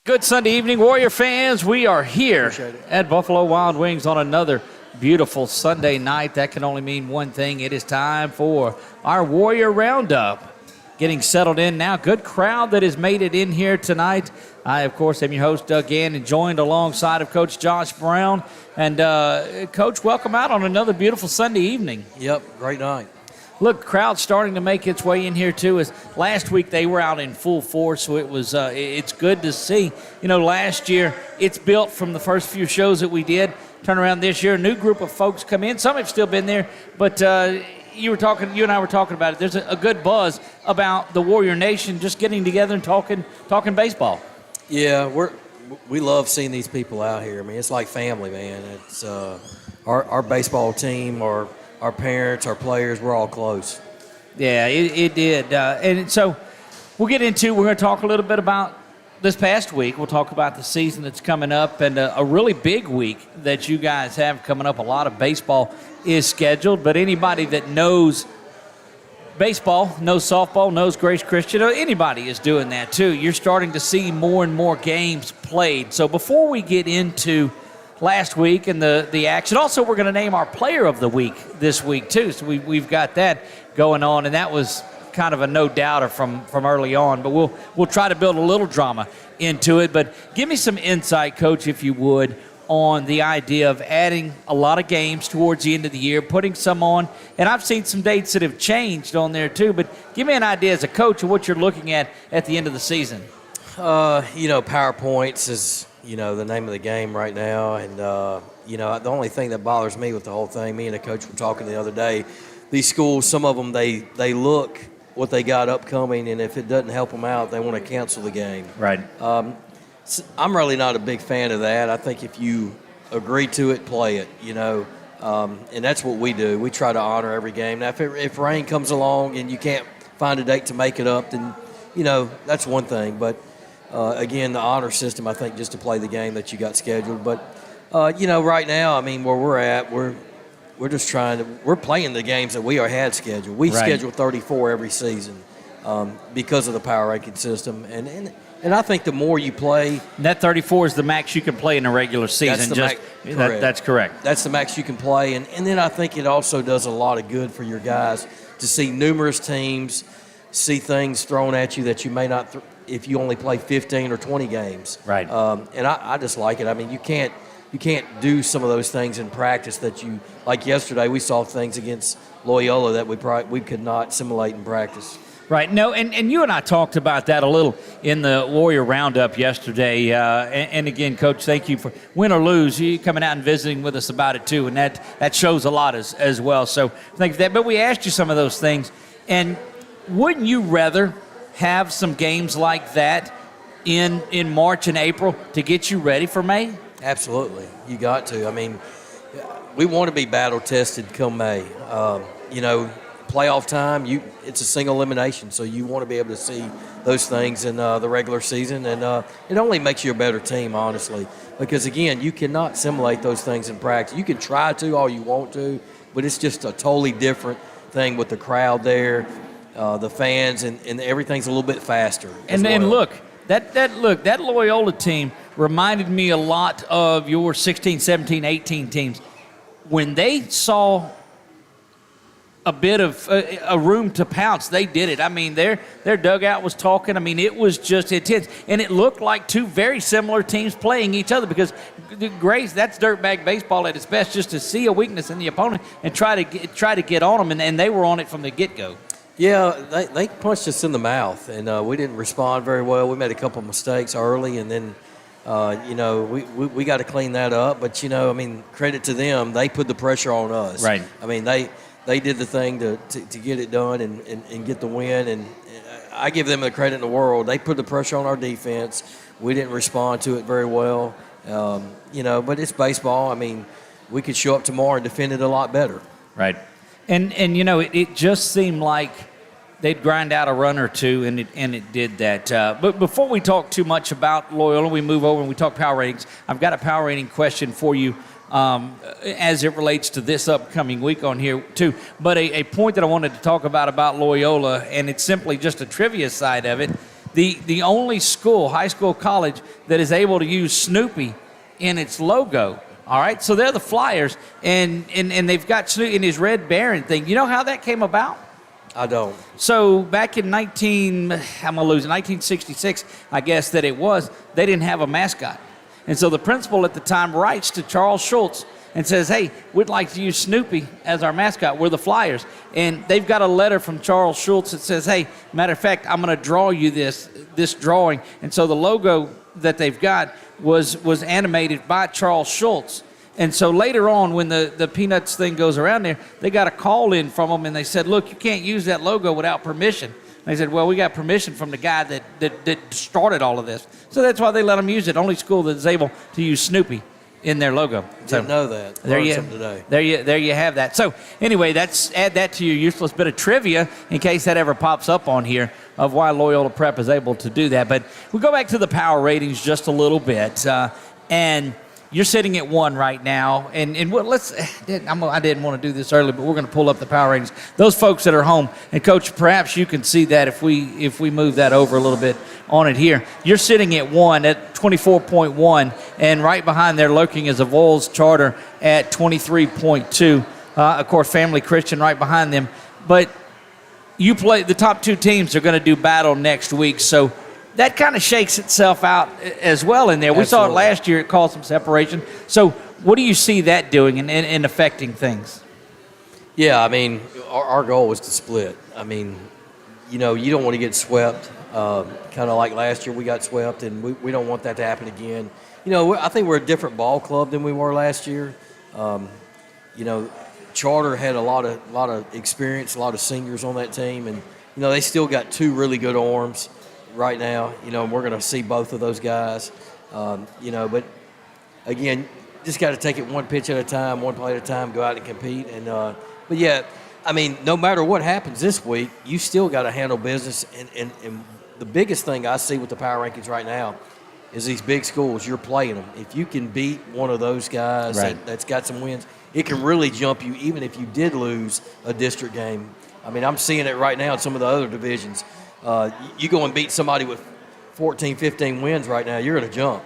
Good Sunday evening, Warrior fans. We are here at Buffalo Wild Wings on another beautiful Sunday night. That can only mean one thing. It is time for our Warrior Roundup. Getting settled in now. Good crowd that has made it in here tonight. I, of course, am your host, Doug Gann, and joined alongside of Coach Josh Brown. And, Coach, welcome out on another beautiful Sunday evening. Yep, great night. Look, crowd's starting to make its way in here, too. As last week they were out in full force, so it was it's good to see. You know, last year it's built from the first few shows that we did. Turn around this year, a new group of folks come in. Some have still been there, but you and I were talking about it. There's a good buzz about the Warrior Nation just getting together and talking baseball. Yeah, we love seeing these people out here. I mean, it's like family, man. It's our baseball team, our parents, our players, we're all close. Yeah, it did. And so we're going to talk a little bit about this past week. We'll talk about the season that's coming up and a really big week that you guys have coming up. A lot of baseball is scheduled, but anybody that knows baseball, knows softball, knows Grace Christian, anybody is doing that too. You're starting to see more and more games played. So before we get into last week and the action. Also, we're going to name our player of the week this week, too. So we've got that going on, and that was kind of a no-doubter from early on. But we'll try to build a little drama into it. But give me some insight, Coach, if you would, on the idea of adding a lot of games towards the end of the year, putting some on. And I've seen some dates that have changed on there, too. But give me an idea as a coach of what you're looking at the end of the season. PowerPoints is the name of the game right now. And, the only thing that bothers me with the whole thing, me and the coach were talking the other day, these schools, some of them, they look what they got upcoming, and if it doesn't help them out, they want to cancel the game. Right. I'm really not a big fan of that. I think if you agree to it, play it, and that's what we do. We try to honor every game. Now, if rain comes along and you can't find a date to make it up, then, that's one thing. But again, the honor system, I think, just to play the game that you got scheduled. But, right now, I mean, where we're at, we're just we're playing the games that we had scheduled. We schedule 34 every season because of the power ranking system. And I think the more you play. That 34 is the max you can play in a regular season. That's correct. That's the max you can play. And then I think it also does a lot of good for your guys to see numerous teams, see things thrown at you that you may not if you only play 15 or 20 games. Right. And I just like it. I mean, you can't do some of those things in practice that you – like yesterday we saw things against Loyola that we could not simulate in practice. Right. No, and you and I talked about that a little in the Warrior Roundup yesterday. And again, Coach, thank you for win or lose, you coming out and visiting with us about it too. And that shows a lot as well. So thank you for that. But we asked you some of those things. And wouldn't you rather have some games like that in March and April to get you ready for May? Absolutely. You got to. I mean, we want to be battle-tested come May. Playoff time, it's a single elimination, so you want to be able to see those things in the regular season. And it only makes you a better team, honestly, because, again, you cannot simulate those things in practice. You can try to all you want to, but it's just a totally different thing with the crowd there, the fans, and everything's a little bit faster. And look, that Loyola team reminded me a lot of your 16, 17, 18 teams. When they saw a bit of a room to pounce, they did it. I mean, their dugout was talking. I mean, it was just intense. And it looked like two very similar teams playing each other because Grace, that's dirtbag baseball at its best, just to see a weakness in the opponent and try to get on them, and they were on it from the get-go. Yeah, they punched us in the mouth, and we didn't respond very well. We made a couple of mistakes early, and then, we got to clean that up. But, credit to them. They put the pressure on us. Right. I mean, they did the thing to get it done and get the win, and I give them the credit in the world. They put the pressure on our defense. We didn't respond to it very well, but it's baseball. I mean, we could show up tomorrow and defend it a lot better. Right. And it just seemed like they'd grind out a run or two, and it did that. But before we talk too much about Loyola, we move over and we talk power ratings. I've got a power rating question for you as it relates to this upcoming week on here too. But a point that I wanted to talk about Loyola, and it's simply just a trivia side of it. the only school, high school, college, that is able to use Snoopy in its logo. All right, so they're the Flyers, and they've got Snoopy in his Red Baron thing. You know how that came about? I don't. So back in 1966, I guess that it was, they didn't have a mascot. And so the principal at the time writes to Charles Schultz and says, hey, we'd like to use Snoopy as our mascot. We're the Flyers. And they've got a letter from Charles Schultz that says, hey, matter of fact, I'm going to draw you this drawing. And so the logo that they've got was animated by Charles Schultz. And so later on, when the Peanuts thing goes around there, they got a call in from them, and they said, look, you can't use that logo without permission. And they said, well, we got permission from the guy that started all of this. So that's why they let them use it. Only school that is able to use Snoopy in their logo. So didn't know that. There you, today. there you have that. So anyway, add that to your useless bit of trivia in case that ever pops up on here of why Loyola Prep is able to do that. But we'll go back to the power ratings just a little bit. And you're sitting at 1 right now, and I didn't want to do this early, but we're going to pull up the power ratings. Those folks that are home, and Coach, perhaps you can see that if we move that over a little bit on it here. You're sitting at 1 at 24.1, and right behind there lurking is a Vols Charter at 23.2. Of course, Family Christian right behind them. But you play the top 2 teams are going to do battle next week, so that kind of shakes itself out as well in there. We saw it last year. It caused some separation. So what do you see that doing and affecting things? Yeah, I mean, our goal was to split. I mean, you don't want to get swept. Kind of like last year we got swept, and we don't want that to happen again. I think we're a different ball club than we were last year. Charter had a lot of experience, a lot of seniors on that team, and, they still got 2 really good arms right now, and we're going to see both of those guys, but again, just got to take it one pitch at a time, one play at a time, go out and compete. And but yeah, I mean, no matter what happens this week, you still got to handle business. And the biggest thing I see with the power rankings right now is these big schools. You're playing them. If you can beat one of those guys that's got some wins, it can really jump you, even if you did lose a district game. I mean, I'm seeing it right now in some of the other divisions. You go and beat somebody with 14, 15 wins right now, you're going to jump.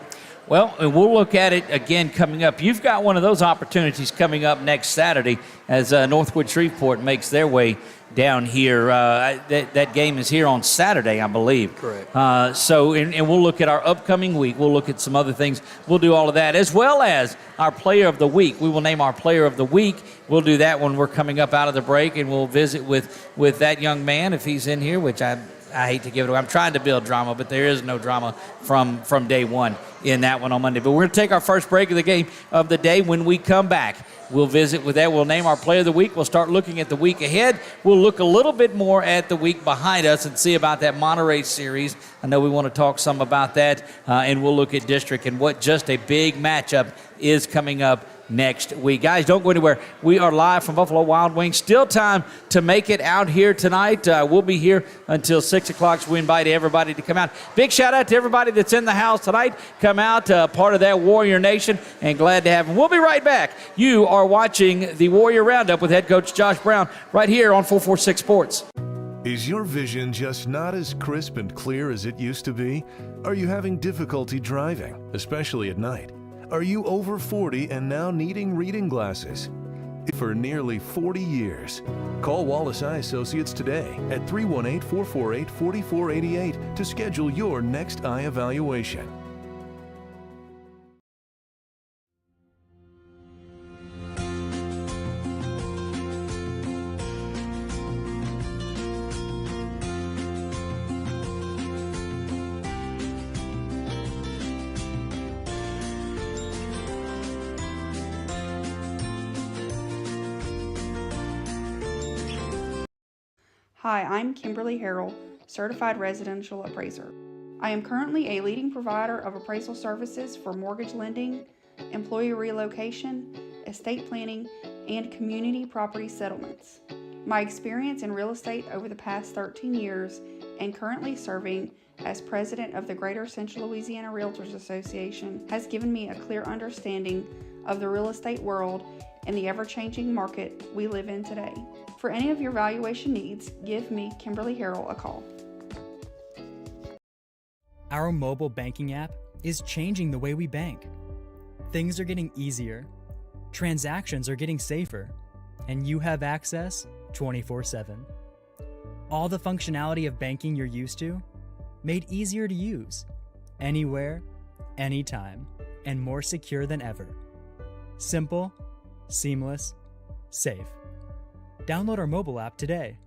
Well, and we'll look at it again coming up. You've got one of those opportunities coming up next Saturday as Northwood Shreveport makes their way down here. That game is here on Saturday, I believe. Correct. And we'll look at our upcoming week. We'll look at some other things. We'll do all of that, as well as our Player of the Week. We will name our Player of the Week. We'll do that when we're coming up out of the break, and we'll visit with that young man if he's in here, which I hate to give it away. I'm trying to build drama, but there is no drama from day one in that one on Monday. But we're going to take our first break of the game of the day. When we come back, we'll visit with that. We'll name our Player of the Week. We'll start looking at the week ahead. We'll look a little bit more at the week behind us and see about that Monterey series. I know we want to talk some about that, and we'll look at district and what just a big matchup is coming up next week. Guys, don't go anywhere. We are live from Buffalo Wild Wings. Still time to make it out here tonight. We'll be here until 6 o'clock, so we invite everybody to come out. Big shout out to everybody that's in the house tonight. Come out, part of that Warrior Nation, and glad to have them. We'll be right back. You are watching the Warrior Roundup with head coach Josh Brown right here on 446 Sports. Is your vision just not as crisp and clear as it used to be? Are you having difficulty driving, especially at night? Are you over 40 and now needing reading glasses? For nearly 40 years. Call Wallace Eye Associates today at 318-448-4488 to schedule your next eye evaluation. Hi, I'm Kimberly Harrell, Certified Residential Appraiser. I am currently a leading provider of appraisal services for mortgage lending, employee relocation, estate planning, and community property settlements. My experience in real estate over the past 13 years and currently serving as president of the Greater Central Louisiana Realtors Association has given me a clear understanding of the real estate world and the ever-changing market we live in today. For any of your valuation needs, give me, Kimberly Harrell, a call. Our mobile banking app is changing the way we bank. Things are getting easier, transactions are getting safer, and you have access 24/7. All the functionality of banking you're used to, made easier to use, anywhere, anytime, and more secure than ever. Simple, seamless, safe. Download our mobile app today.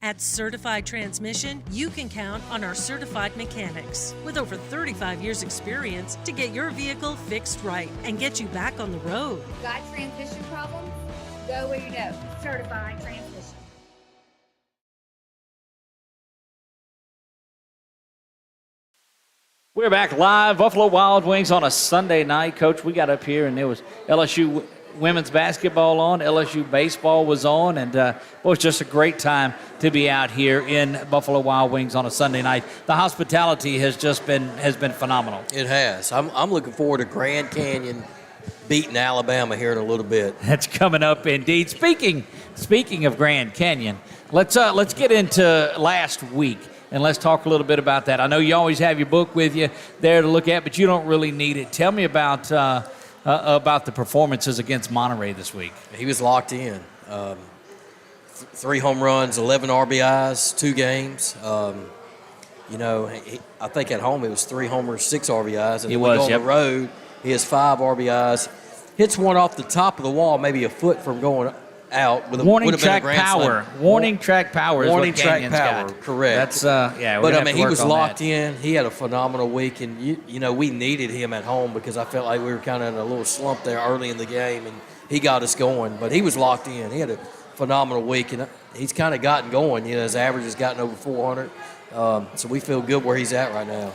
At Certified Transmission, you can count on our certified mechanics with over 35 years experience to get your vehicle fixed right and get you back on the road. Got transmission problems? Go where you know. Certified Transmission. We're back live, Buffalo Wild Wings on a Sunday night. Coach, we got up here and there was LSU women's basketball on, LSU baseball was on, and it was just a great time to be out here in Buffalo Wild Wings on a Sunday night. The hospitality has been phenomenal. It has. I'm looking forward to Grand Canyon beating Alabama here in a little bit. That's coming up indeed. Speaking of Grand Canyon, let's get into last week. And let's talk a little bit about that. I know you always have your book with you there to look at, but you don't really need it. Tell me about the performances against Monterey this week. He was locked in. 3 home runs, 11 RBIs, 2 games. I think at home it was 3 homers, 6 RBIs. And on the road, he has 5 RBIs. Hits one off the top of the wall, maybe a foot from going out with warning track power. Warning track power is warning what track Canyon's power, got. correct. That's But he was locked in. He had a phenomenal week, and we needed him at home because I felt like we were kind of in a little slump there early in the game, and he got us going. But he was locked in. He had a phenomenal week, and he's kind of gotten going. His average has gotten over 400, so we feel good where he's at right now.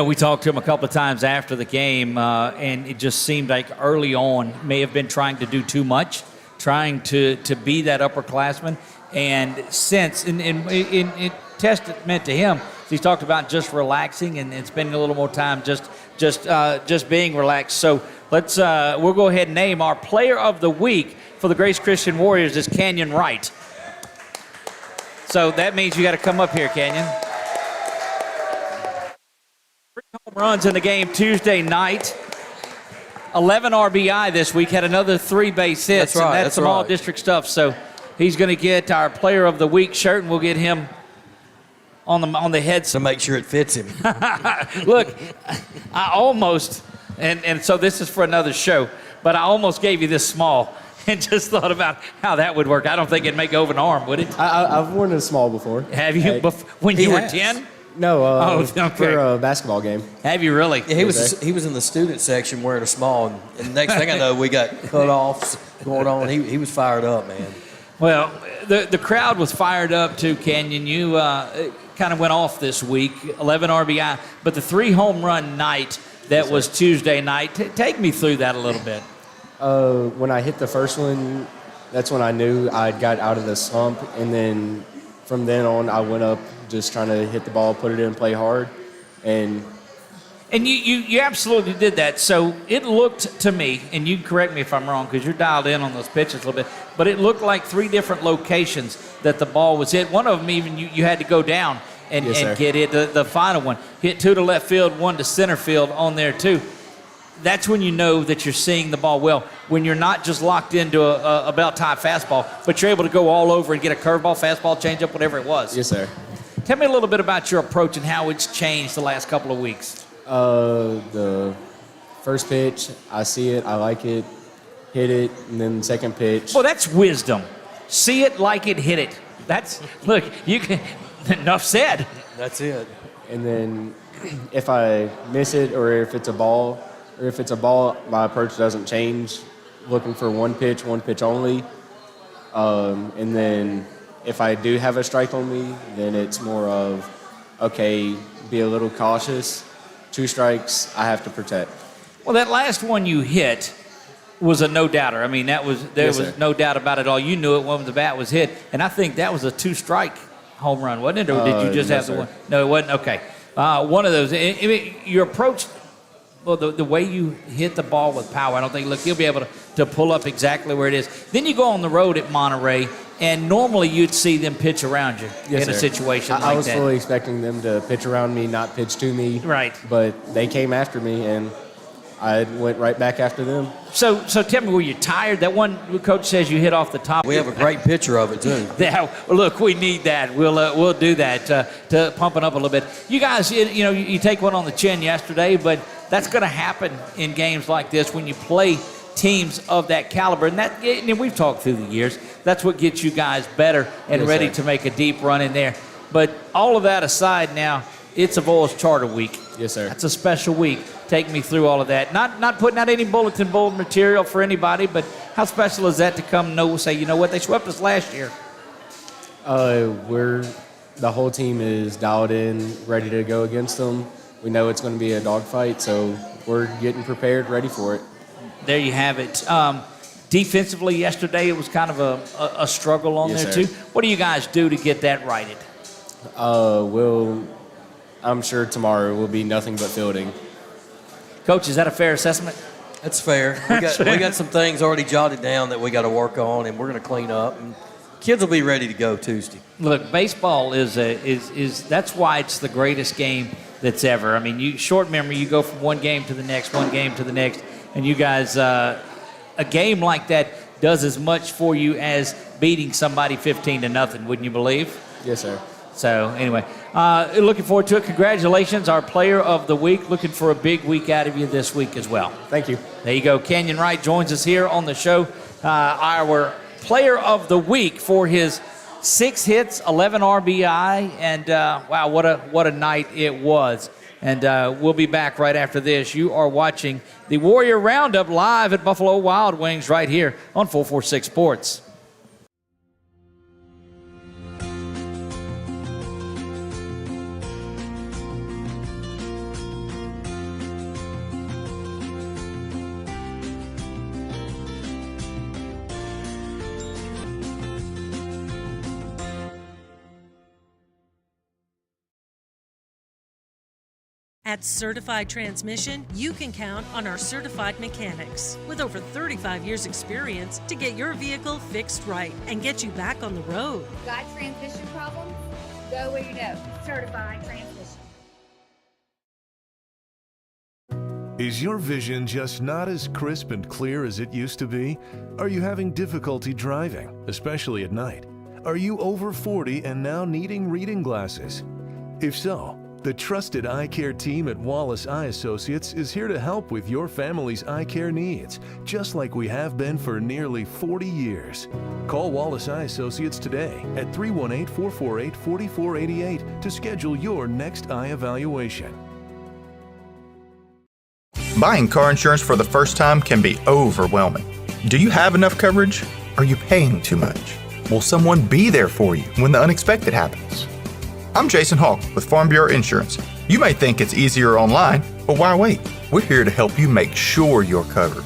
We talked to him a couple of times after the game, and it just seemed like early on may have been trying to do too much, trying to be that upperclassman. And since, in testament to him, he's talked about just relaxing and spending a little more time just being relaxed. So we'll go ahead and name our player of the week for the Grace Christian Warriors is Canyon Wright. So that means you got to come up here, Canyon. 3 home runs in the game Tuesday night. 11 RBI this week, had another 3 base hits. That's right. And that's some all-district stuff. So he's going to get our Player of the Week shirt, and we'll get him on the head. So make sure it fits him. Look, I almost, and so this is for another show, but I almost gave you this small and just thought about how that would work. I don't think it'd make over an arm, would it? I've worn a small before. Have you? When you were 10? No, okay. For a basketball game. Have you really? Yeah, he was in the student section wearing a small, and the next thing I know, we got cutoffs going on. He was fired up, man. Well, the crowd was fired up too, Canyon. You kind of went off this week, 11 RBI, but the 3 home run night that was Tuesday night. Take me through that a little bit. When I hit the first one, that's when I knew I got out of the slump, and then from then on, I went up just trying to hit the ball, put it in, play hard, and you absolutely did that. So it looked to me, and you can correct me if I'm wrong because you're dialed in on those pitches a little bit, but it looked like 3 different locations that the ball was hit. One of them even you had to go down and get it. The final one hit 2 to left field, 1 to center field on there too. That's when you know that you're seeing the ball well, when you're not just locked into a belt-tie fastball, but you're able to go all over and get a curveball, fastball, changeup, whatever it was. Yes, sir. Tell me a little bit about your approach and how it's changed the last couple of weeks. The first pitch, I see it, I like it, hit it, and then the second pitch. Well, that's wisdom. See it, like it, hit it. Look, you can, enough said. That's it. And then if I miss it or if it's a ball, my approach doesn't change. Looking for one pitch only. And then if I do have a strike on me, then it's more of, okay, be a little cautious. 2 strikes, I have to protect. Well, that last one you hit was a no-doubter. I mean, there was no doubt about it all. You knew it when the bat was hit. And I think that was a 2-strike home run, wasn't it? Or did you just have the one? No, it wasn't? Okay. One of those. Your approach, well, the way you hit the ball with power, I don't think, look, you'll be able to pull up exactly where it is. Then you go on the road at Monterey, And normally you'd see them pitch around you Yes, in a sir. situation like that. I was fully expecting them to pitch around me, not pitch to me. Right. But they came after me, and I went right back after them. So tell me, were you tired? That one coach says you hit off the top. We have a great picture of it too. Yeah, well, look, we need that. We'll do that to pump it up a little bit. You guys, you take one on the chin yesterday, but that's going to happen in games like this when you play teams of that caliber. And we've talked through the years. That's what gets you guys better and Yes, ready sir. to make a deep run in there. But all of that aside now, it's a Vols Charter Week. Yes, sir. That's a special week. Take me through all of that. Not putting out any bulletin board material for anybody, but how special is that to come say, you know what, they swept us last year. The whole team is dialed in, ready to go against them. We know it's going to be a dogfight, so we're getting prepared, ready for it. There you have it. Defensively yesterday, it was kind of a struggle on Yes, there sir. too. What do you guys do to get that righted? I'm sure tomorrow will be nothing but fielding. Coach, is that a fair assessment? That's fair. We got some things already jotted down that we got to work on, and we're going to clean up. And kids will be ready to go Tuesday. Look, baseball is that's why it's the greatest game that's ever. I mean, short memory, you go from one game to the next, and you guys, a game like that does as much for you as beating somebody 15-0, wouldn't you believe? Yes, sir. So anyway, looking forward to it. Congratulations, our player of the week. Looking for a big week out of you this week as well. Thank you. There you go. Kenyon Wright joins us here on the show. Our player of the week for his 6 hits, 11 RBI, and wow, what a night it was. And we'll be back right after this. You are watching the Warrior Roundup live at Buffalo Wild Wings right here on 446 Sports. At Certified Transmission, you can count on our certified mechanics with over 35 years experience to get your vehicle fixed right and get you back on the road. Got transmission problems? Go where you know. Certified Transmission. Is your vision just not as crisp and clear as it used to be? Are you having difficulty driving, especially at night? Are you over 40 and now needing reading glasses? If so, the trusted eye care team at Wallace Eye Associates is here to help with your family's eye care needs, just like we have been for nearly 40 years. Call Wallace Eye Associates today at 318-448-4488 to schedule your next eye evaluation. Buying car insurance for the first time can be overwhelming. Do you have enough coverage? Are you paying too much? Will someone be there for you when the unexpected happens? I'm Jason Hawk with Farm Bureau Insurance. You may think it's easier online, but why wait? We're here to help you make sure you're covered.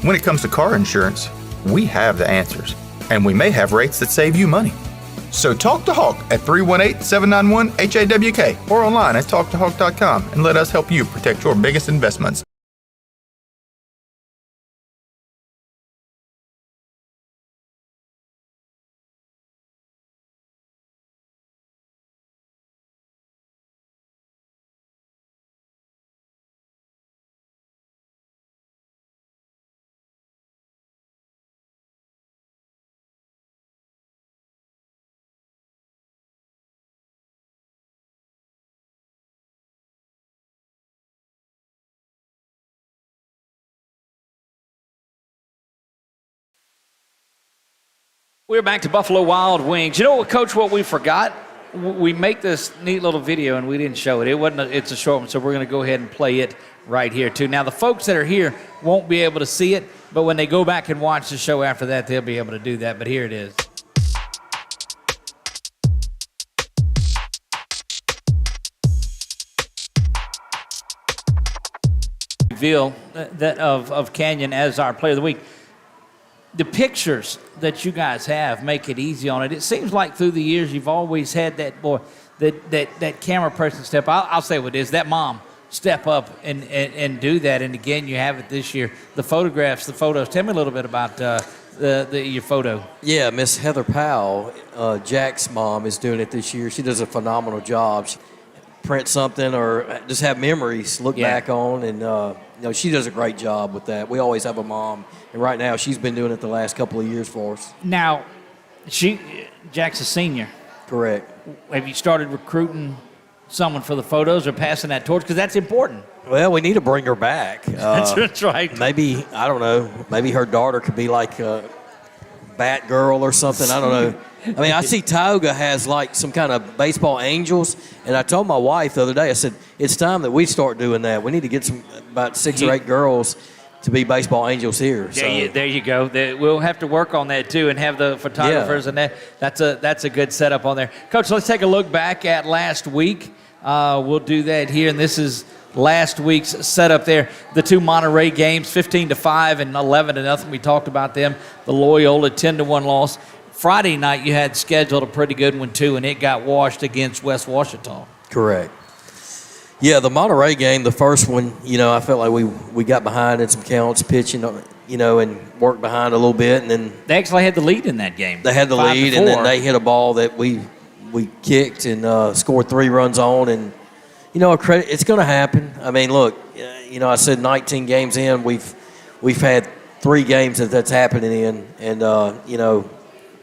When it comes to car insurance, we have the answers, and we may have rates that save you money. So talk to Hawk at 318-791-HAWK or online at talktohawk.com and let us help you protect your biggest investments. We're back to Buffalo Wild Wings. You know what, Coach, what we forgot? We make this neat little video, and we didn't show it. It's a short one, so we're going to go ahead and play it right here, too. Now, the folks that are here won't be able to see it, but when they go back and watch the show after that, they'll be able to do that. But here it is. Reveal that of Canyon as our player of the week. The pictures that you guys have make it easy on it. It seems like through the years you've always had that camera person step. I'll say what it is. That mom step up and do that. And again, you have it this year. The photos. Tell me a little bit about your photo. Yeah, Miss Heather Powell, Jack's mom, is doing it this year. She does a phenomenal job. She print something or just have memories, look back on, and she does a great job with that. We always have a mom, and right now she's been doing it the last couple of years for us. Now, Jack's a senior. Correct. Have you started recruiting someone for the photos or passing that torch? Because that's important. Well, we need to bring her back. That's right. Maybe, I don't know, maybe her daughter could be like a bat girl or something. I don't know. I mean, I see Tioga has like some kind of baseball angels, and I told my wife the other day, I said, it's time that we start doing that. We need to get about 6 or 8 girls to be baseball angels here. There you go. We'll have to work on that too, and have the photographers and that's a good setup on there. Coach, let's take a look back at last week. We'll do that here, and this is last week's setup there. The 2 Monterey games, 15-5 and 11-0. We talked about them. The Loyola 10-1 loss. Friday night you had scheduled a pretty good one too, and it got washed against West Washita. Correct. Yeah, the Monterey game, the first one, I felt like we got behind in some counts, pitching, and worked behind a little bit, and then they actually had the lead in that game. They had the lead, and then they hit a ball that we kicked and scored 3 runs on, and it's going to happen. I mean, look, I said 19 games in, we've had 3 games that's happening in, and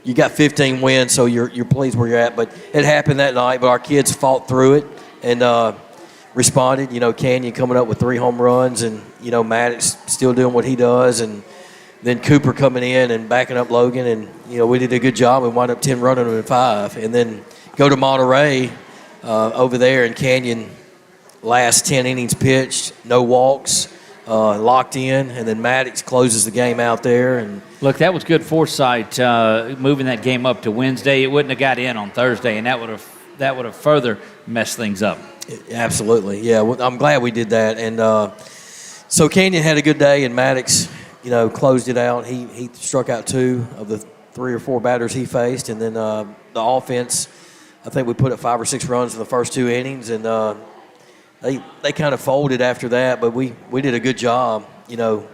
you got 15 wins, so you're pleased where you're at. But it happened that night, but our kids fought through it and responded. Canyon coming up with 3 home runs, and Maddox still doing what he does, and then Cooper coming in and backing up Logan, and we did a good job. We wound up 10 running them in 5, and then go to Monterey over there, and Canyon last 10 innings pitched, no walks, locked in, and then Maddox closes the game out there. And look, that was good foresight, moving that game up to Wednesday. It wouldn't have got in on Thursday, and that would have further messed things up. Absolutely, yeah. Well, I'm glad we did that, and so Canyon had a good day, and Maddox, closed it out. He struck out 2 of the 3 or 4 batters he faced, and then the offense, I think we put up 5 or 6 runs in the first 2 innings, and they kind of folded after that, but we did a good job,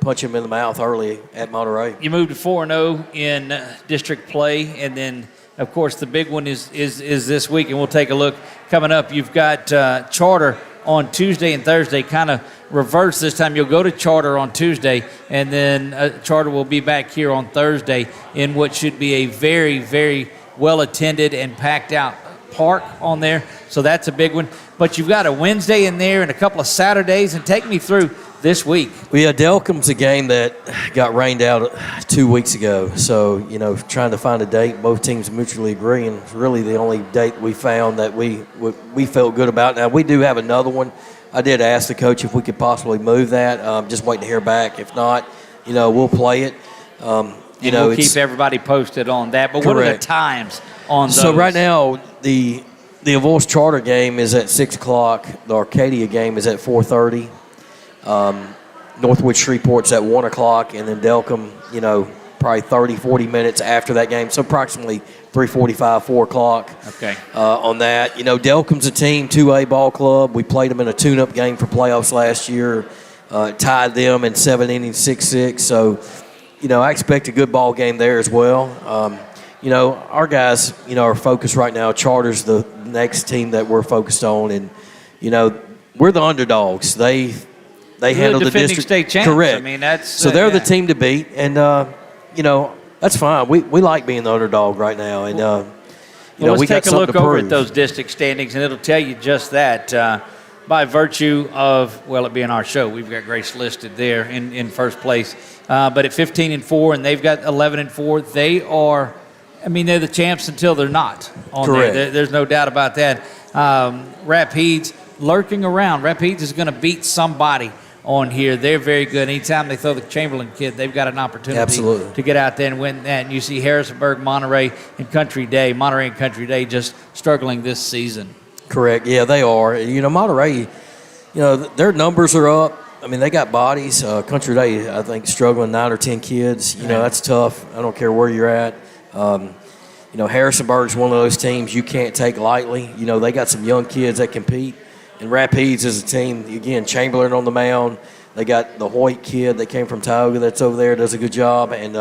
punching them in the mouth early at Monterey. You moved to 4-0 in district play, and then, of course, the big one is this week, and we'll take a look coming up. You've got Charter on Tuesday and Thursday, kind of reverse this time. You'll go to Charter on Tuesday, and then Charter will be back here on Thursday in what should be a very, very well-attended and packed-out park on there. So that's a big one. But you've got a Wednesday in there and a couple of Saturdays, and take me through this week. Well, yeah, Delcom's a game that got rained out 2 weeks ago. So, trying to find a date, both teams mutually agree, and it's really the only date we found that we felt good about. Now, we do have another one. I did ask the coach if we could possibly move that. Just waiting to hear back. If not, we'll play it. We'll keep everybody posted on that. But correct. What are the times on those? So right now, the Avoyes Charter game is at 6 o'clock. The Arcadia game is at 4:30. Northwood Shreveport's at 1 o'clock, and then Delcom, probably 30, 40 minutes after that game. So approximately 3:45, 4 o'clock. Okay. On that, Delcom's a team, 2A ball club. We played them in a tune-up game for playoffs last year. Tied them in 7 innings, 6-6. So, I expect a good ball game there as well. Our guys, are focused right now. Charter's the next team that we're focused on, and we're the underdogs. They handle the district state champs. correct. I mean, that's so they're the team to beat, and that's fine. We like being the underdog right now, and let's we got take a look to over prove. at those district standings, and it'll tell you just that. By virtue of, it being our show, we've got Grace listed there in first place. But at 15-4, and they've got 11-4, they are. They're the champs until they're not on correct. there. There's no doubt about that. Rapides lurking around. Rapides is going to beat somebody on here. They're very good. Anytime they throw the Chamberlain kid, they've got an opportunity Absolutely. to get out there and win that. And you see Harrisonburg, Monterey, and Country Day. Monterey and Country Day just struggling this season. Correct. Yeah, they are. Monterey, their numbers are up. They got bodies. Country Day, I think, struggling 9 or 10 kids. That's tough. I don't care where you're at. Harrisonburg's one of those teams you can't take lightly. They got some young kids that compete. And Rapides is a team, again, Chamberlain on the mound. They got the Hoyt kid that came from Tioga that's over there, does a good job. And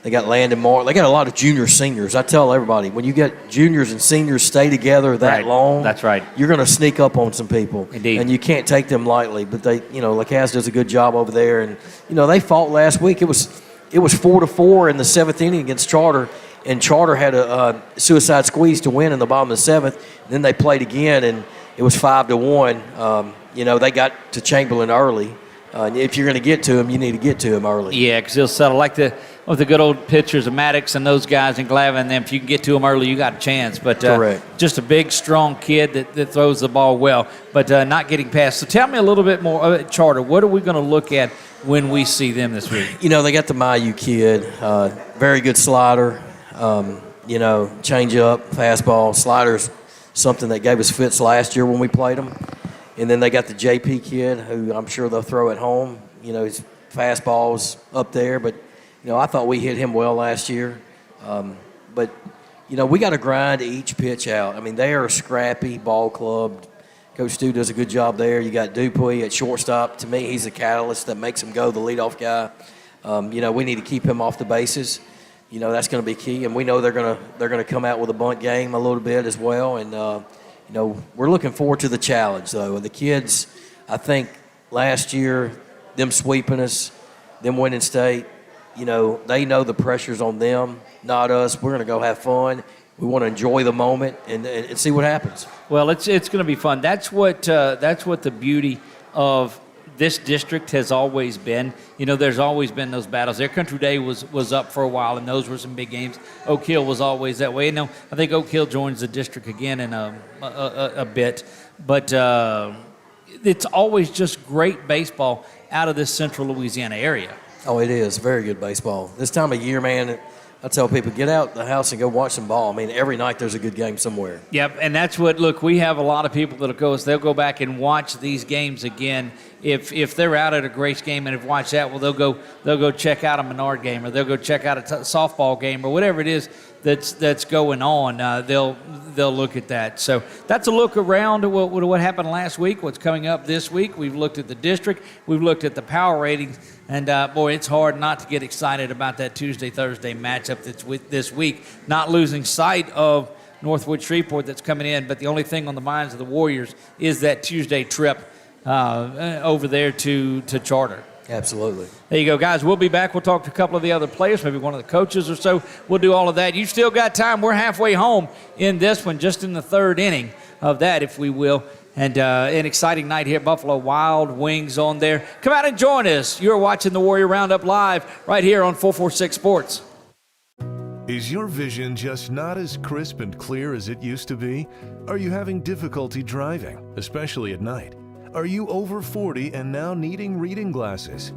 They got Landon Moore. They got a lot of junior seniors. I tell everybody, when you get juniors and seniors stay together that long, that's right. You're going to sneak up on some people. Indeed. And you can't take them lightly. But they, Lacaz does a good job over there. And, they fought last week. It was 4-4 in the 7th inning against Charter. And Charter had a suicide squeeze to win in the bottom of the 7th. And then they played again, and it was 5-1. They got to Chamberlain early. If you're going to get to him, you need to get to him early. Yeah, because he'll settle like the good old pitchers of Maddox and those guys and Glavin. And then if you can get to him early, you got a chance. But Correct. Just a big, strong kid that throws the ball well, but not getting past. So tell me a little bit more about Charter. What are we going to look at when we see them this week? They got the Mayu kid, very good slider, change up, fastball. Slider's something that gave us fits last year when we played them. And then they got the JP kid, who I'm sure they'll throw at home. His fastball's up there, but I thought we hit him well last year. But we got to grind each pitch out. I mean, they are a scrappy ball club. Coach Stu does a good job there. You got Dupuy at shortstop. To me, he's a catalyst that makes him go, the leadoff guy. We need to keep him off the bases. That's going to be key. And we know they're going to come out with a bunt game a little bit as well. And we're looking forward to the challenge, though. And the kids, I think last year, them sweeping us, them winning state, they know the pressure's on them, not us. We're going to go have fun. We want to enjoy the moment and see what happens. Well, it's going to be fun. That's what the beauty of this district has always been. There's always been those battles. Their Country Day was up for a while, and those were some big games. Oak Hill was always that way. I think Oak Hill joins the district again in a bit, but it's always just great baseball out of this central Louisiana area. Oh, it is. Very good baseball. This time of year, man, I tell people, get out the house and go watch some ball. I mean, every night there's a good game somewhere. Yep, and that's we have a lot of people they'll go back and watch these games again. If they're out at a Grace game and have watched that, well, they'll go check out a Menard game, or they'll go check out a softball game, or whatever it is that's going on. They'll look at that. So that's a look around at what happened last week, what's coming up this week. We've looked at the district, we've looked at the power ratings, and boy, it's hard not to get excited about that Tuesday-Thursday matchup that's this week. Not losing sight of Northwood Shreveport that's coming in, but the only thing on the minds of the Warriors is that Tuesday trip over there to Charter. Absolutely. There you go, guys. We'll be back. We'll talk to a couple of the other players, maybe one of the coaches or so. We'll do all of that. You've still got time. We're halfway home in this one, just in the 3rd inning of that, if we will. And an exciting night here at Buffalo Wild Wings on there. Come out and join us. You're watching the Warrior Roundup live right here on 446 Sports. Is your vision just not as crisp and clear as it used to be? Are you having difficulty driving, especially at night? Are you over 40 and now needing reading glasses?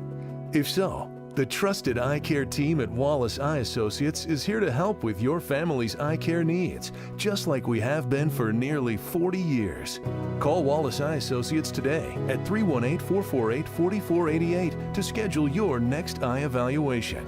If so, the trusted eye care team at Wallace Eye Associates is here to help with your family's eye care needs, just like we have been for nearly 40 years. Call Wallace Eye Associates today at 318-448-4488 to schedule your next eye evaluation.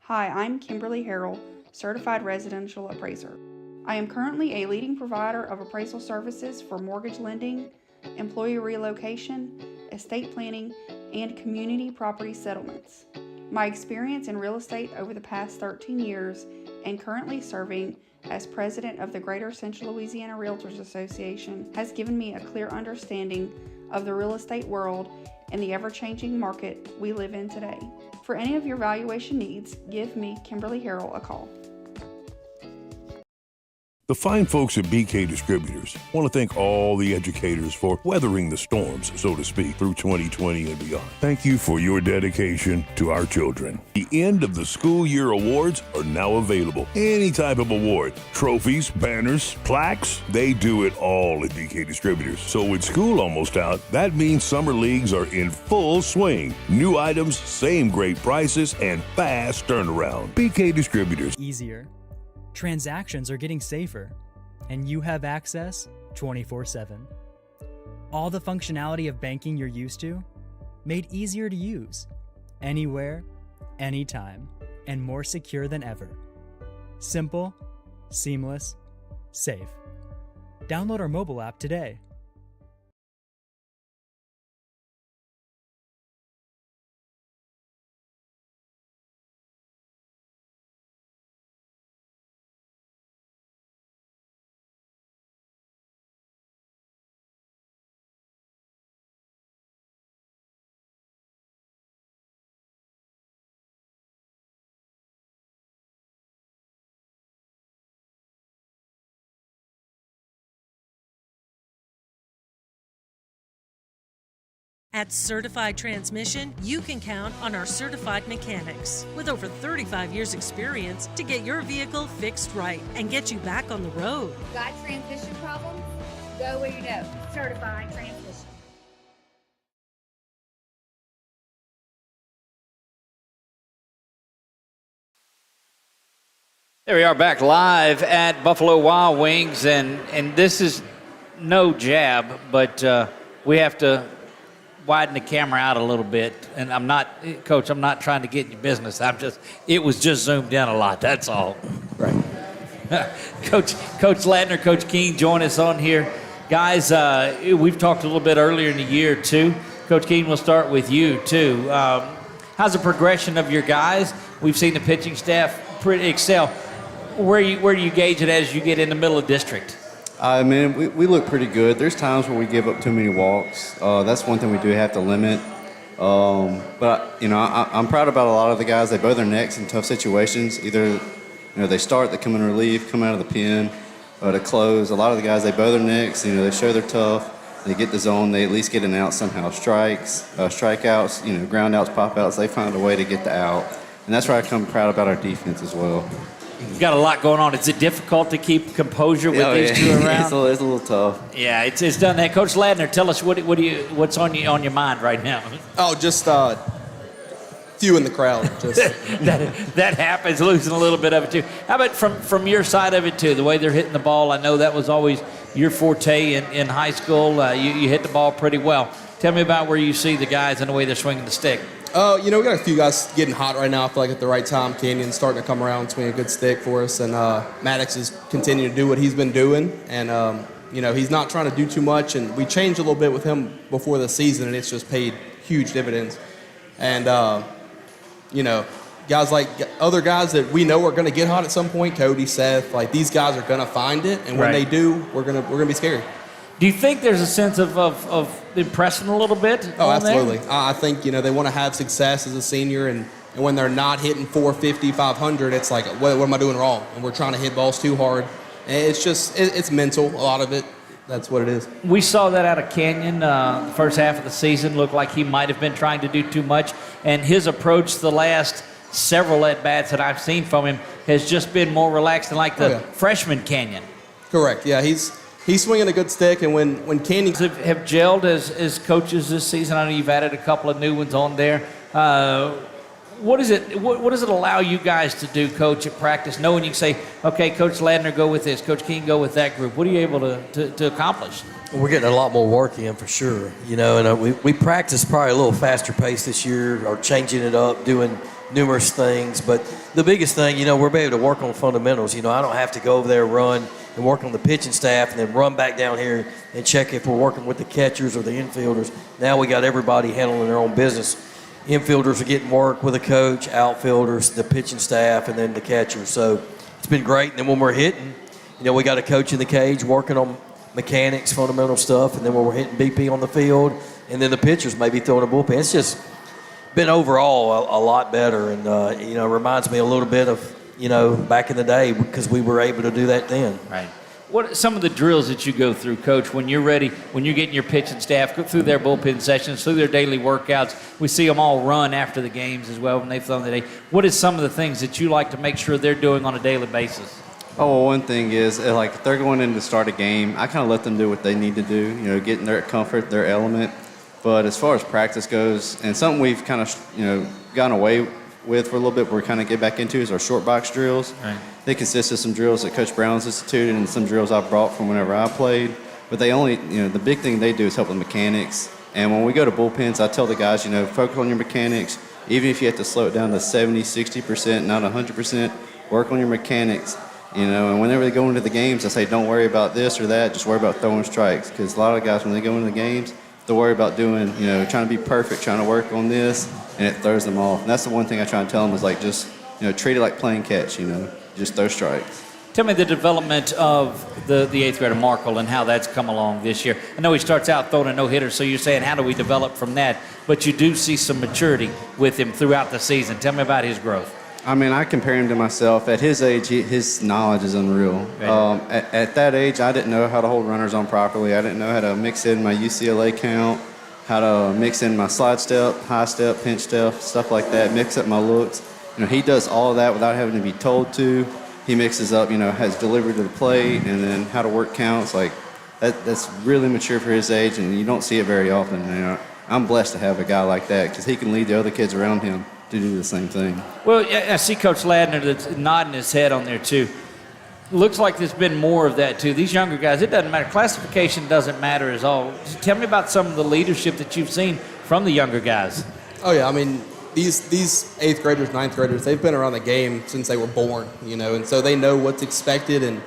Hi, I'm Kimberly Harrell, Certified Residential Appraiser. I am currently a leading provider of appraisal services for mortgage lending, employee relocation, estate planning, and community property settlements. My experience in real estate over the past 13 years and currently serving as president of the Greater Central Louisiana Realtors Association has given me a clear understanding of the real estate world and the ever-changing market we live in today. For any of your valuation needs, give me, Kimberly Harrell, a call. The fine folks at BK Distributors want to thank all the educators for weathering the storms, so to speak, through 2020 and beyond. Thank you for your dedication to our children. The end of the school year awards are now available. Any type of award, trophies, banners, plaques, they do it all at BK Distributors. So with school almost out, that means summer leagues are in full swing. New items, same great prices, and fast turnaround. BK Distributors. Easier. Transactions are getting safer, and you have access 24/7. All the functionality of banking you're used to, made easier to use, anywhere, anytime, and more secure than ever. Simple, seamless, safe. Download our mobile app today. At Certified Transmission, you can count on our certified mechanics with over 35 years experience to get your vehicle fixed right and get you back on the road. Got transmission problems? Go where you know. Certified Transmission. There we are back live at Buffalo Wild Wings, and this is no jab, but we have to widen the camera out a little bit. And I'm not, Coach, I'm not trying to get in your business. It was just zoomed in a lot, that's all. Right. Coach Ladner, Coach Keene, join us on here. Guys, we've talked a little bit earlier in the year, too. Coach Keene, we'll start with you, too. How's the progression of your guys? We've seen the pitching staff pretty excel. Where do you gauge it as you get in the middle of district? I mean, we look pretty good. There's times where we give up too many walks. That's one thing we do have to limit. But, you know, I'm proud about a lot of the guys. They bow their necks in tough situations. Either, you know, they start, they come in relief, come out of the pen, to close. A lot of the guys, they bow their necks. You know, they show they're tough. They get the zone. They at least get an out somehow. Strikes, strikeouts, you know, ground outs, pop outs. They find a way to get the out. And that's where I come proud about our defense as well. You've got a lot going on. Is it difficult to keep composure with these two around? It's a little tough. Yeah, it's done that. Coach Ladner, tell us what's on your mind right now. Oh, just few in the crowd. Just that happens, losing a little bit of it too. How about from your side of it too? The way they're hitting the ball, I know that was always your forte in high school. You hit the ball pretty well. Tell me about where you see the guys and the way they're swinging the stick. You know, we got a few guys getting hot right now. I feel like at the right time, Canyon's starting to come around and swing a good stick for us. And Maddox is continuing to do what he's been doing. And, you know, he's not trying to do too much. And we changed a little bit with him before the season, and it's just paid huge dividends. And, you know, guys like other guys that we know are going to get hot at some point, Cody, Seth, like these guys are going to find it. And when they do, we're gonna be scary. Do you think there's a sense of impressing a little bit? Oh, absolutely. I think, you know, they want to have success as a senior, and when they're not hitting 450, 500, it's like, what am I doing wrong? And we're trying to hit balls too hard. And it's just, it's mental, a lot of it. That's what it is. We saw that out of Canyon. The first half of the season looked like he might have been trying to do too much, and his approach the last several at-bats that I've seen from him has just been more relaxed than like the freshman Canyon. Correct, yeah. He's swinging a good stick, and when Canyon have gelled as coaches this season, I know you've added a couple of new ones on there. What does it allow you guys to do, Coach, at practice, knowing you can say, okay, Coach Ladner, go with this, Coach Keene, go with that group? What are you able to accomplish? We're getting a lot more work in for sure, you know, and we practice probably a little faster pace this year, or changing it up, doing numerous things. But the biggest thing, you know, we're able to work on fundamentals. You know, I don't have to go over there, run, and work on the pitching staff, and then run back down here and check if we're working with the catchers or the infielders. Now we got everybody handling their own business. Infielders are getting work with a coach, outfielders, the pitching staff, and then the catchers. So it's been great. And then when we're hitting, you know, we got a coach in the cage working on mechanics, fundamental stuff, and then when we're hitting BP on the field, and then the pitchers maybe throwing a bullpen. It's just been overall a lot better, and you know, reminds me a little bit of back in the day because we were able to do that then. Right. What are some of the drills that you go through, Coach, when you're ready, when you're getting your pitching staff, go through their bullpen sessions, through their daily workouts? We see them all run after the games as well when they've thrown the day. What is some of the things that you like to make sure they're doing on a daily basis? Oh, well, one thing is, like, if they're going in to start a game, I kind of let them do what they need to do, get in their comfort, their element. But as far as practice goes, and something we've kind of, gone away with for a little bit, where we kind of get back into is our short box drills. Right. They consist of some drills that Coach Brown's instituted and some drills I brought from whenever I played. But they only, the big thing they do is help with mechanics. And when we go to bullpens, I tell the guys, focus on your mechanics. Even if you have to slow it down to 70, 60%, not 100%, work on your mechanics. And whenever they go into the games, I say, don't worry about this or that, just worry about throwing strikes. Because a lot of guys, when they go into the games, they'll worry about doing, trying to be perfect, trying to work on this, and it throws them off. And that's the one thing I try to tell them is, like, just, treat it like playing catch, just throw strikes. Tell me the development of the eighth grader, Markle, and how that's come along this year. I know he starts out throwing a no-hitter, so you're saying how do we develop from that? But you do see some maturity with him throughout the season. Tell me about his growth. I mean, I compare him to myself. At his age, his knowledge is unreal. Right. At that age, I didn't know how to hold runners on properly. I didn't know how to mix in my UCLA count, how to mix in my slide step, high step, pinch step, stuff like that, mix up my looks. He does all of that without having to be told to. He mixes up, has delivery to the plate, and then how to work counts. Like, that's really mature for his age, and you don't see it very often. I'm blessed to have a guy like that because he can lead the other kids around him to do the same thing. Well, I see Coach Ladner that's nodding his head on there, too. Looks like there's been more of that, too. These younger guys, it doesn't matter. Classification doesn't matter at all. Just tell me about some of the leadership that you've seen from the younger guys. Oh, yeah. I mean, these eighth graders, ninth graders, they've been around the game since they were born, and so they know what's expected, and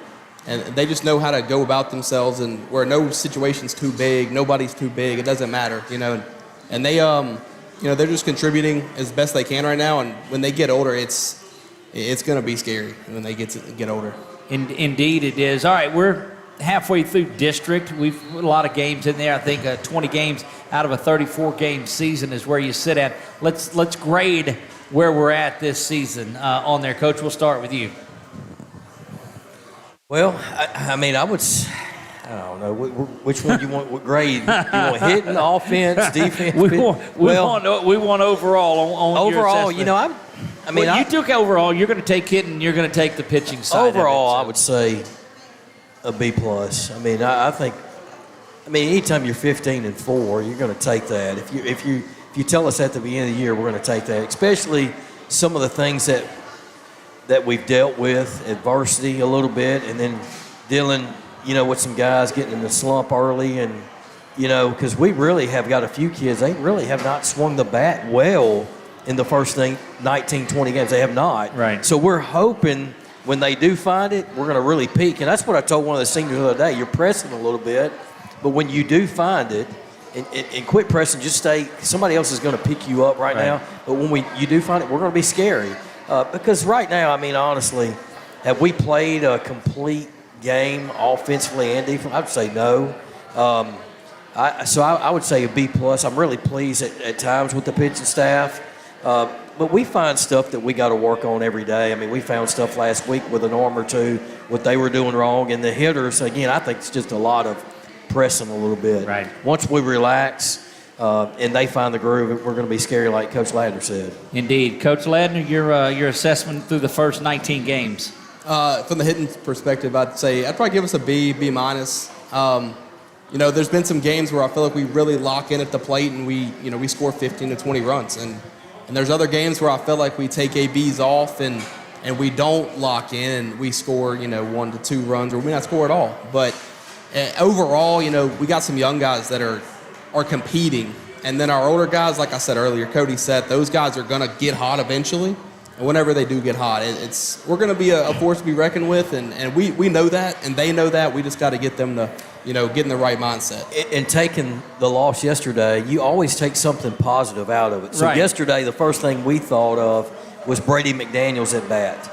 they just know how to go about themselves, and where no situation's too big, nobody's too big, it doesn't matter, and they, they're just contributing as best they can right now, and when they get older, it's going to be scary when they get older. Indeed it is. All right, we're halfway through district. We've a lot of games in there. I think 20 games out of a 34-game season is where you sit at. Let's grade where we're at this season on there. Coach, we'll start with you. Well, I mean, I don't know. Which one you want? What grade? You want hitting, offense, defense? We want overall on your overall. assessment. You took overall. You're going to take hitting. You're going to take the pitching side. Overall, of it, I would say a B+. I mean, I think. I mean, anytime you're 15-4, you're going to take that. If you tell us at the beginning of the year, we're going to take that. Especially some of the things that we've dealt with, adversity a little bit, and then dealing, with some guys getting in the slump early, and because we really have got a few kids, they really have not swung the bat well in the first 19, 20 games. They have not. Right. So we're hoping when they do find it, we're going to really peak. And that's what I told one of the seniors the other day. You're pressing a little bit, but when you do find it, and quit pressing, just stay. Somebody else is going to pick you up right now. But when you do find it, we're going to be scary. Because right now, I mean, honestly, have we played a complete game offensively and defensively? I would say no. I would say a B+. I'm really pleased at times with the pitching staff. But we find stuff that we got to work on every day. I mean, we found stuff last week with an arm or two, what they were doing wrong. And the hitters, again, I think it's just a lot of pressing a little bit. Right. Once we relax and they find the groove, we're going to be scary, like Coach Ladner said. Indeed. Coach Ladner, your assessment through the first 19 games. From the hitting perspective, I'd probably give us a B, B-. There's been some games where I feel like we really lock in at the plate and we score 15 to 20 runs. And there's other games where I feel like we take ABs off and we don't lock in and we score, 1 to 2 runs, or we may not score at all. But overall, we got some young guys that are competing. And then our older guys, like I said earlier, Cody said, those guys are going to get hot eventually. And whenever they do get hot, we're going to be a force to be reckoned with, and we know that, and they know that. We just got to get them to, get in the right mindset. And taking the loss yesterday, you always take something positive out of it. So yesterday, the first thing we thought of was Brady McDaniels at bat.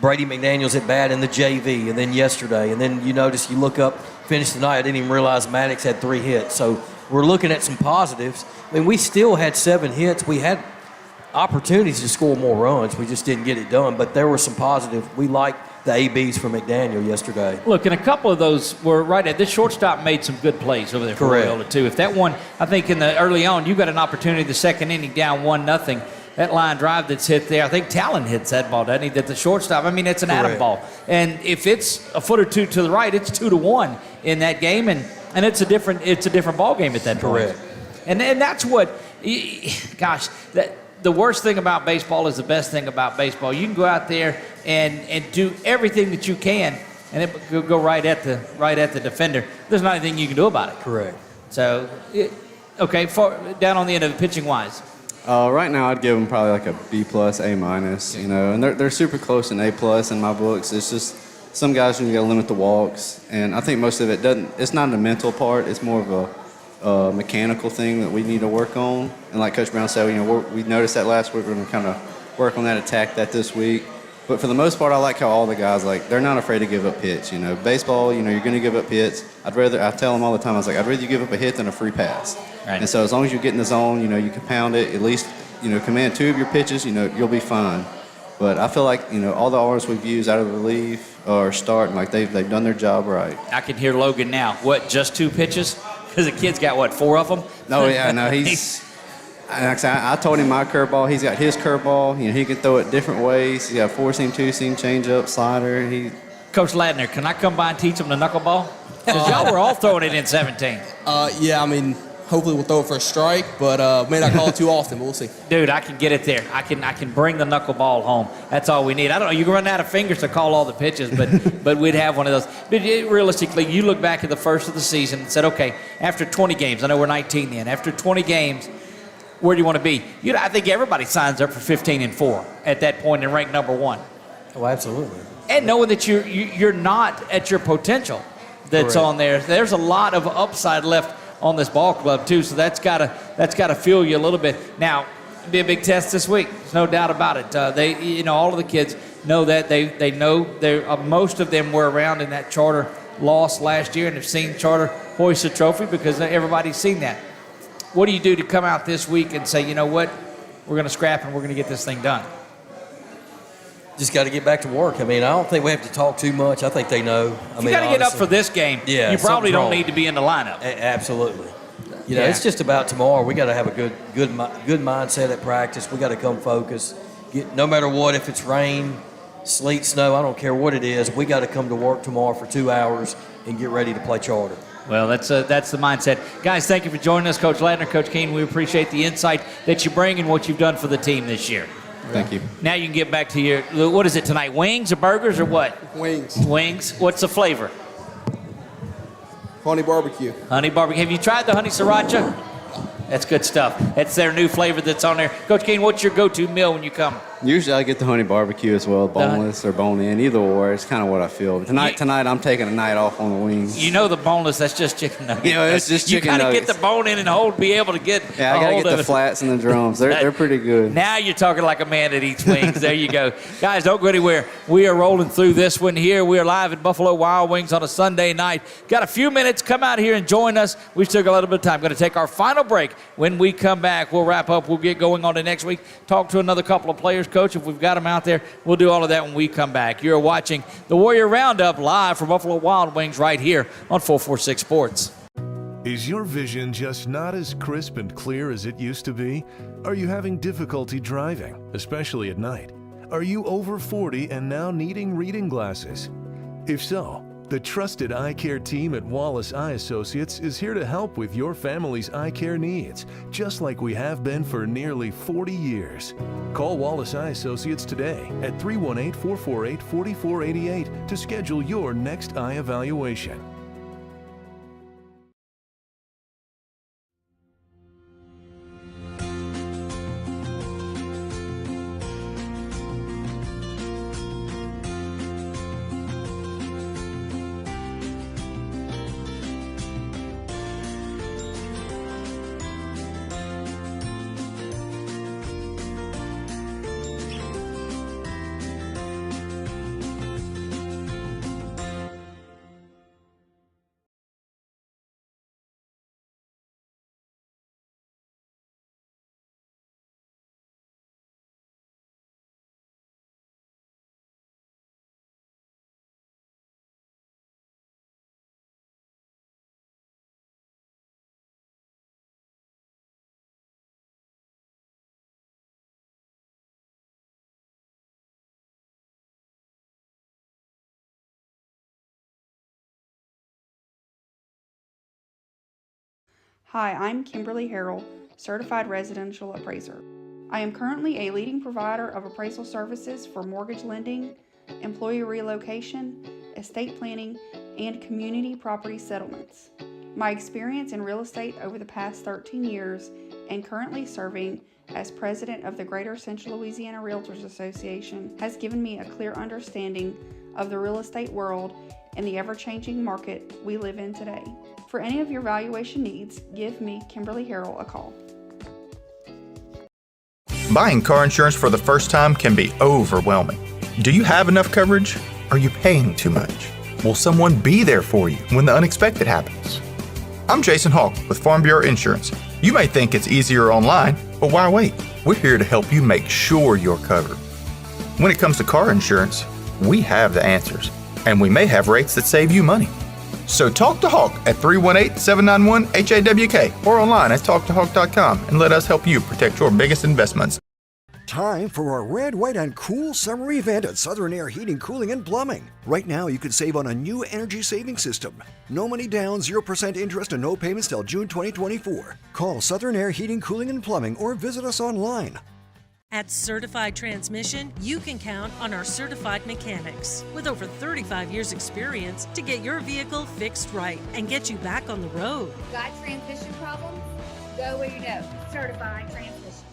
Brady McDaniels at bat in the JV, and then yesterday. And then you notice, you look up, finish the night, I didn't even realize Maddox had 3 hits. So we're looking at some positives. I mean, we still had 7 hits. We had opportunities to score more runs. We just didn't get it done. But there were some positive. We liked the ABs from McDaniel yesterday. Look, and a couple of those were right at this shortstop made some good plays over there for Correct. Loyola too. If that one, I think in the early on, you got an opportunity the second inning down 1-0. That line drive that's hit there, I think Talon hits that ball, doesn't he? That the shortstop. I mean, it's an atom Correct. ball, and if it's a foot or two to the right, it's 2-1 in that game, and it's a different ball game at that point. Correct. And that's what, gosh, the worst thing about baseball is the best thing about baseball. You can go out there and do everything that you can, and it will go right at the defender. There's not anything you can do about it. Correct. So, okay, down on the end of it, pitching wise. Right now, I'd give them probably like a B+, A-, you know, and they're super close in A+ in my books. It's just some guys you got to limit the walks, and I think most of it doesn't. It's not a mental part. It's more of a mechanical thing that we need to work on. And like Coach Brown said, you know, we noticed that last week. We're going to kind of work on that, attack that this week. But for the most part, I like how all the guys, like, they're not afraid to give up hits. You know, baseball, you know, you're going to give up hits. I tell them all the time, I was like, I'd rather you give up a hit than a free pass. Right. And so as long as you get in the zone, you know, you can pound it, at least, you know, command 2 of your pitches, you know, you'll be fine. But I feel like, you know, all the arms we've used out of relief or start, like they've done their job right. I can hear Logan now. What, just 2 pitches? Because the kid's got, what, 4 of them? No, yeah, no, he's... I told him my curveball. He's got his curveball. You know, he can throw it different ways. He's got 4-seam, 2-seam, changeup, slider. Coach Ladner, can I come by and teach him the knuckleball? Because y'all were all throwing it in 17. Yeah, I mean, hopefully we'll throw it for a strike, but may not call it too often, but we'll see. Dude, I can get it there. I can bring the knuckleball home. That's all we need. I don't know. You can run out of fingers to call all the pitches, but we'd have one of those. But realistically, you look back at the first of the season and said, okay, after 20 games, I know we're 19 then. After 20 games, where do you want to be? I think everybody signs up for 15-4 at that point and rank number 1. Oh, absolutely. And knowing that you're not at your potential that's Correct. on there. There's a lot of upside left on this ball club too, so that's gotta fuel you a little bit. Now, it'll be a big test this week. There's no doubt about it. They, you know, all of the kids know that they know most of them were around in that Charter loss last year and have seen Charter hoist a trophy because everybody's seen that. What do you do to come out this week and say, you know what, we're going to scrap and we're going to get this thing done? Just got to get back to work. I mean, I don't think we have to talk too much. I think they know. You got to get up for this game. Yeah, you probably something's don't wrong. need to be in the lineup. Absolutely. You know, Yeah. it's just about tomorrow. We got to have a good mindset at practice. We got to come focus. No matter what, if it's rain, sleet, snow, I don't care what it is. We got to come to work tomorrow for 2 hours and get ready to play Charter. Well, that's the mindset. Guys, thank you for joining us. Coach Ladner, Coach Keene, we appreciate the insight that you bring and what you've done for the team this year. Thank you. Now you can get back to your, what is it tonight, wings or burgers or what? Wings. Wings. What's the flavor? Honey barbecue. Honey barbecue. Have you tried the honey sriracha? That's good stuff. That's their new flavor that's on there. Coach Keene, what's your go-to meal when you come? Usually I get the honey barbecue as well, boneless or bone-in, either or. It's kind of what I feel. But tonight I'm taking a night off on the wings. You know the boneless, that's just chicken nuggets. You know, it's just chicken You got to nuggets. get the bone in and be able to get Yeah, I got to get the it. flats and the drums. They're pretty good. Now you're talking like a man that eats wings. There you go. Guys, don't go anywhere. We are rolling through this one here. We are live at Buffalo Wild Wings on a Sunday night. Got a few minutes. Come out here and join us. We still got a little bit of time. Going to take our final break. When we come back, we'll wrap up. We'll get going on to next week. Talk to another couple of players, Coach. If we've got them out there, we'll do all of that when we come back. You're watching the Warrior Roundup live from Buffalo Wild Wings right here on 446 Sports. Is your vision just not as crisp and clear as it used to be? Are you having difficulty driving, especially at night? Are you over 40 and now needing reading glasses? If so, the trusted eye care team at Wallace Eye Associates is here to help with your family's eye care needs, just like we have been for nearly 40 years. Call Wallace Eye Associates today at 318-448-4488 to schedule your next eye evaluation. Hi, I'm Kimberly Harrell, Certified Residential Appraiser. I am currently a leading provider of appraisal services for mortgage lending, employee relocation, estate planning, and community property settlements. My experience in real estate over the past 13 years and currently serving as president of the Greater Central Louisiana Realtors Association has given me a clear understanding of the real estate world and the ever-changing market we live in today. For any of your valuation needs, give me, Kimberly Harrell, a call. Buying car insurance for the first time can be overwhelming. Do you have enough coverage? Are you paying too much? Will someone be there for you when the unexpected happens? I'm Jason Hawk with Farm Bureau Insurance. You may think it's easier online, but why wait? We're here to help you make sure you're covered. When it comes to car insurance, we have the answers, and we may have rates that save you money. So talk to Hawk at 318-791-HAWK or online at talktohawk.com and let us help you protect your biggest investments. Time for a red, white, and cool summer event at Southern Air Heating, Cooling, and Plumbing. Right now, you can save on a new energy saving system. No money down, 0% interest, and no payments till June 2024. Call Southern Air Heating, Cooling, and Plumbing or visit us online. At Certified Transmission, you can count on our certified mechanics with over 35 years experience to get your vehicle fixed right and get you back on the road. Got transmission problems? Go where you know. Certified Transmission.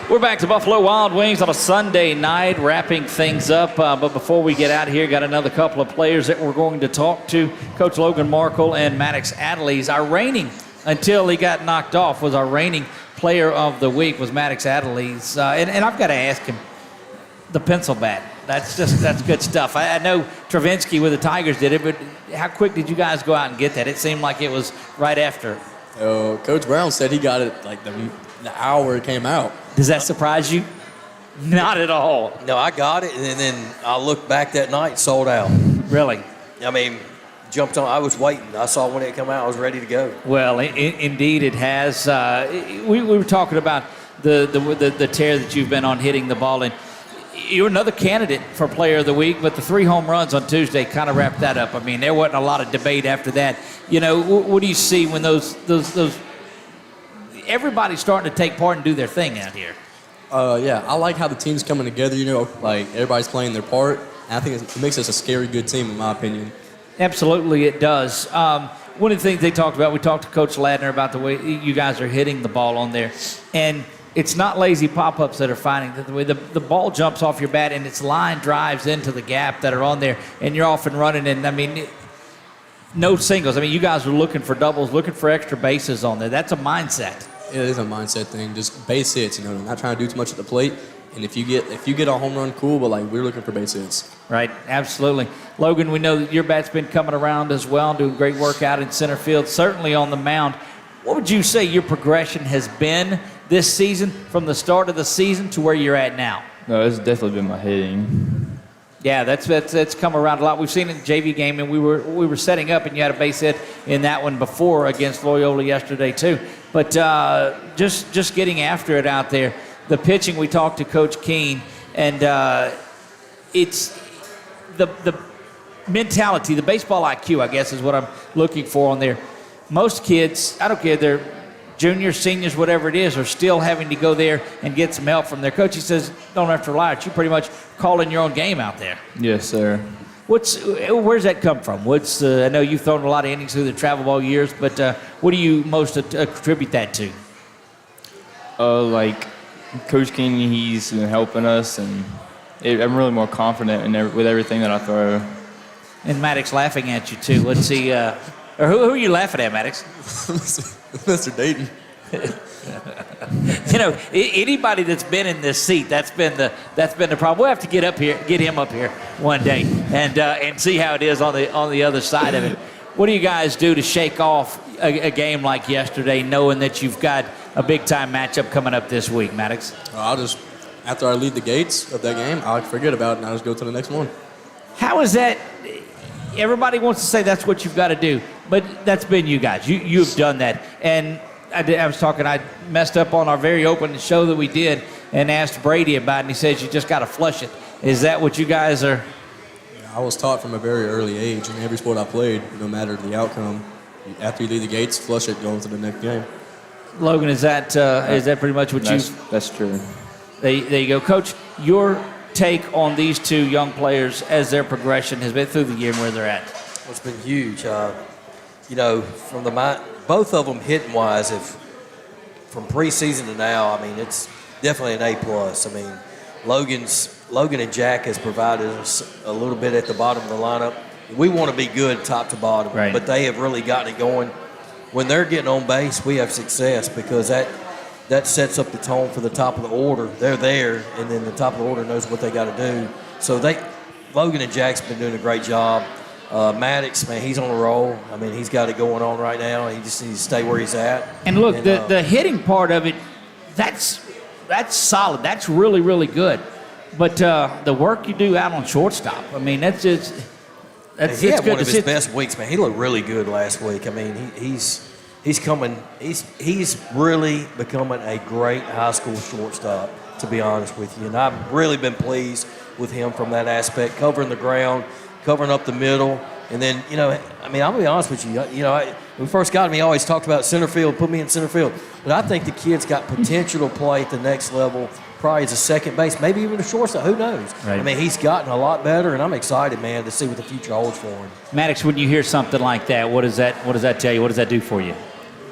We're back to Buffalo Wild Wings on a Sunday night, wrapping things up. But before we get out of here, got another couple of players that we're going to talk to. Coach Logan Markle and Maddox Adelise. Our reigning, until he got knocked off, was our reigning player of the week was Maddox Adelise. And I've got to ask him, the pencil bat. That's good stuff. I know Travinsky with the Tigers did it, but how quick did you guys go out and get that? It seemed like it was right after. Coach Brown said he got it like the hour it came out. Does that surprise you? Not at all. No, I got it, and then I looked back that night, sold out. Really? I mean, jumped on. I was waiting. I saw when it came out. I was ready to go. Well, indeed it has. We were talking about the tear that you've been on hitting the ball, and you're another candidate for Player of the Week, but the 3 home runs on Tuesday kind of wrapped that up. I mean, there wasn't a lot of debate after that. You know, what do you see when those everybody's starting to take part and do their thing out here? Yeah, I like how the team's coming together, you know, like everybody's playing their part. And I think it makes us a scary good team, in my opinion. Absolutely, it does. One of the things they talked about, we talked to Coach Ladner about the way you guys are hitting the ball on there. And it's not lazy pop-ups that are finding the way the ball jumps off your bat and its line drives into the gap that are on there, and you're off and running. And, I mean, no singles. I mean, you guys are looking for doubles, looking for extra bases on there. That's a mindset. It is a mindset thing, just base hits, you know, not trying to do too much at the plate. And if you get a home run, cool, but like we're looking for base hits. Right, absolutely. Logan, we know that your bat's been coming around as well, doing great work out in center field, certainly on the mound. What would you say your progression has been this season from the start of the season to where you're at now? No, it's definitely been my hitting. Yeah, that's come around a lot. We've seen it in the JV game, and we were setting up, and you had a base hit in that one before against Loyola yesterday too. But just getting after it out there. The pitching, we talked to Coach Keene, and it's the mentality, the baseball IQ, I guess, is what I'm looking for on there. Most kids, I don't care, they're juniors, seniors, whatever it is, are still having to go there and get some help from their coach. He says, don't have to rely on it. You pretty much calling your own game out there. Yes, sir. Where's that come from? I know you've thrown a lot of innings through the travel ball years, but what do you most attribute that to? Like Coach Keene, he's been helping us, and I'm really more confident with everything that I throw. And Maddox laughing at you too. Let's see. Or who are you laughing at, Maddox? Mr. Dayton. You know, anybody that's been in this seat, that's been the problem. We'll have to get him up here one day, and see how it is on the other side of it. What do you guys do to shake off a game like yesterday, knowing that you've got a big time matchup coming up this week, Maddox? After I leave the gates of that game, I'll forget about it and I'll just go to the next one. How is that? Everybody wants to say that's what you've got to do, but that's been you guys. You've done that. And I messed up on our very open show that we did and asked Brady about it, and he says you just got to flush it. Is that what you guys are? I was taught from a very early age, in every sport I played, no matter the outcome, after you leave the gates, flush it, go into the next game. Logan, is that pretty much what That's true. There you go. Coach, your take on these two young players as their progression has been through the year and where they're at? Well, it's been huge. From both of them hitting-wise, from preseason to now, I mean, it's definitely an A+. I mean, Logan and Jack has provided us a little bit at the bottom of the lineup. We want to be good top to bottom, right, but they have really gotten it going. When they're getting on base, we have success because that sets up the tone for the top of the order. They're there, and then the top of the order knows what they got to do. So Logan and Jack's been doing a great job. Maddox, man, he's on a roll. I mean, he's got it going on right now. He just needs to stay where he's at. And look, the hitting part of it, that's solid. That's really, really good. But the work you do out on shortstop, I mean, he had one of his best weeks, man. He looked really good last week. I mean, he's really becoming a great high school shortstop, to be honest with you. And I've really been pleased with him from that aspect, covering the ground, covering up the middle. And then, I'm going to be honest with you. When we first got him, he always talked about center field, put me in center field. But I think the kid's got potential to play at the next level, probably as a second base, maybe even a shortstop. Who knows? Right. I mean, he's gotten a lot better, and I'm excited, man, to see what the future holds for him. Maddox, when you hear something like that, what does that tell you? What does that do for you?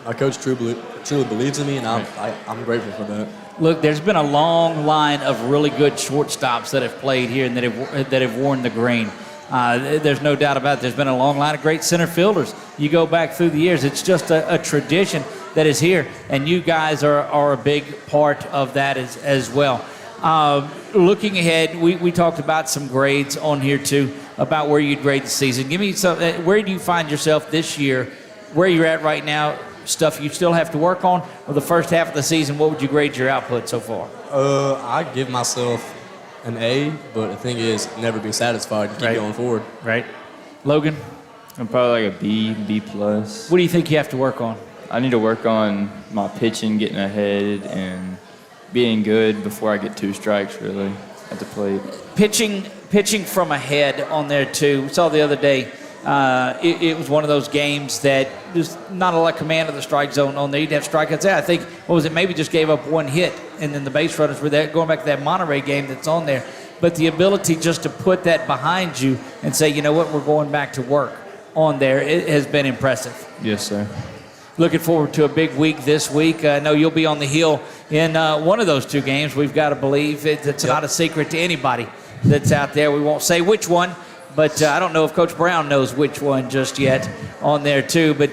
My coach truly believes in me, and I'm grateful for that. Look, there's been a long line of really good shortstops that have played here and that have worn the green. There's no doubt about it. There's been a long line of great center fielders. You go back through the years, it's just a tradition that is here, and you guys are a big part of that as well. Looking ahead, we talked about some grades on here too, about where you'd grade the season. Give me some. Where do you find yourself this year? Where you're at right now? Stuff you still have to work on, or the first half of the season? What would you grade your output so far? I give myself an A, but the thing is, never be satisfied. Keep going forward. Right. Logan? I'm probably like a B+. What do you think you have to work on? I need to work on my pitching, getting ahead, and being good before I get two strikes, really, at the plate. Pitching from ahead on there, too. We saw the other day, it was one of those games that there's not a lot of command of the strike zone on there. You'd have strikeouts there. I think, maybe just gave up one hit, and then the base runners were there, going back to that Monterey game that's on there. But the ability just to put that behind you and say, you know what, we're going back to work on there, it has been impressive. Yes, sir. Looking forward to a big week this week. I know you'll be on the hill in one of those two games. We've got to believe it's not a secret to anybody that's out there. We won't say which one, but I don't know if Coach Brown knows which one just yet on there too. But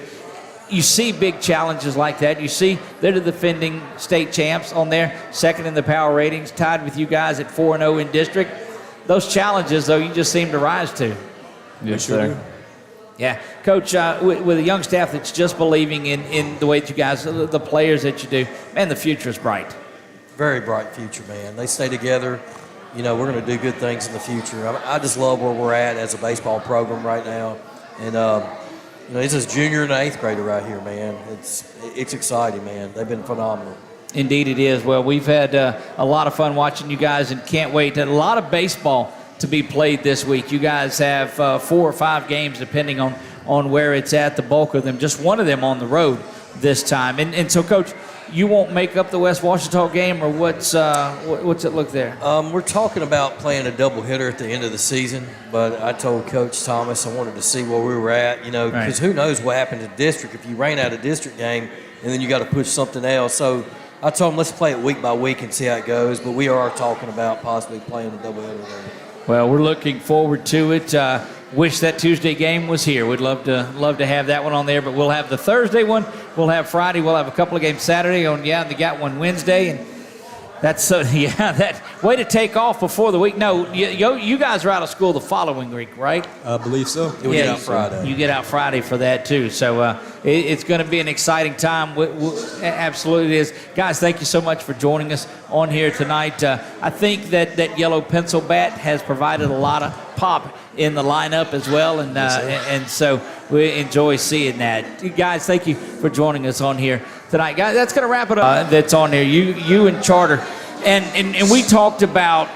you see big challenges like that. You see they're the defending state champs on there, second in the power ratings, tied with you guys at 4-0 in district. Those challenges, though, you just seem to rise to. Yes, sir. Yeah. Coach, with a young staff that's just believing in the way that you guys, the players that you do, man, the future is bright. Very bright future, man. They stay together. We're going to do good things in the future. I just love where we're at as a baseball program right now. And, this is junior and eighth grader right here, man. It's exciting, man. They've been phenomenal. Indeed it is. Well, we've had a lot of fun watching you guys and can't wait. A lot of baseball to be played this week. You guys have 4 or 5 games depending on where it's at, the bulk of them. Just one of them on the road this time. And so, Coach, you won't make up the West Washita game, or what's it look there? We're talking about playing a doubleheader at the end of the season, but I told Coach Thomas I wanted to see where we were at, because who knows what happened to district if you rain out a district game and then you got to push something else. So I told him let's play it week by week and see how it goes, but we are talking about possibly playing a doubleheader there. Well, we're looking forward to it. Wish that Tuesday game was here. We'd love to have that one on there, but we'll have the Thursday one. We'll have Friday. We'll have a couple of games Saturday. They got one Wednesday, and that's that way to take off before the week. No, you guys are out of school the following week, right? I believe so. We get out Friday. You get out Friday for that too. So it's going to be an exciting time. Absolutely it is. Guys, thank you so much for joining us on here tonight. I think that yellow pencil bat has provided a lot of pop in the lineup as well, and so we enjoy seeing that. You guys, thank you for joining us on here tonight. Guys, that's going to wrap it up. That's on there. You and Charter, and we talked about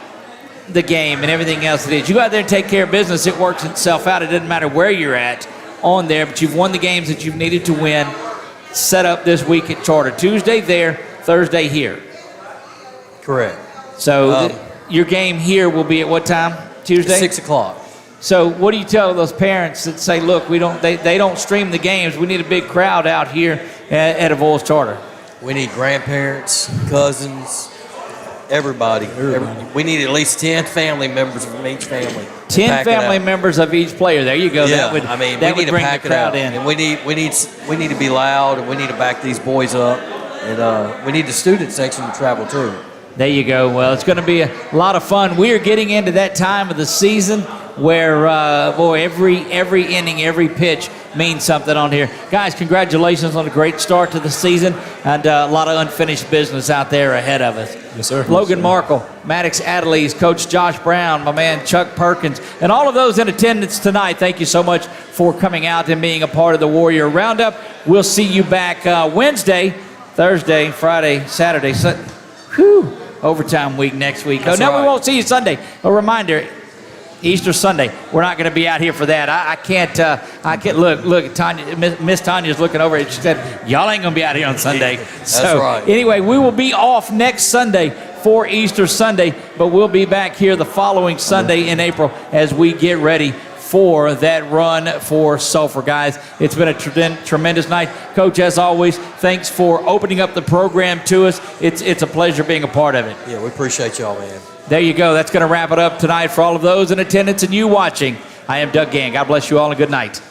the game and everything else it is. You go out there and take care of business, it works itself out. It doesn't matter where you're at on there, but you've won the games that you've needed to win. Set up this week at Charter. Tuesday there, Thursday here. Correct. So your game here will be at what time? Tuesday? 6 o'clock. So what do you tell those parents that say, look, they don't stream the games. We need a big crowd out here at Avoyelles Charter? We need grandparents, cousins, everybody. We need at least 10 family members from each family. 10 family members of each player. There you go. Yeah, We need bring to the pack it crowd out. in. And we need to be loud, and we need to back these boys up. And we need the student section to travel too. There you go. Well, it's going to be a lot of fun. We are getting into that time of the season where, every inning, every pitch means something on here. Guys, congratulations on a great start to the season and a lot of unfinished business out there ahead of us. Yes, sir. Logan Markle, Maddox Adelise, Coach Josh Brown, my man Chuck Perkins, and all of those in attendance tonight, thank you so much for coming out and being a part of the Warrior Roundup. We'll see you back Wednesday, Thursday, Friday, Saturday, overtime week next week. That's We right. won't see you Sunday. A reminder, Easter Sunday. We're not going to be out here for that. I can't look. Tanya, Miss Tanya's looking over. She said, "Y'all ain't going to be out here on Sunday." That's right. Anyway, we will be off next Sunday for Easter Sunday, but we'll be back here the following Sunday in April as we get ready for that run for Sulphur. Guys, it's been a tremendous night. Coach, as always, thanks for opening up the program to us. It's a pleasure being a part of it. Yeah, we appreciate y'all, man. There you go. That's going to wrap it up tonight for all of those in attendance and you watching. I am Doug Gann. God bless you all and good night.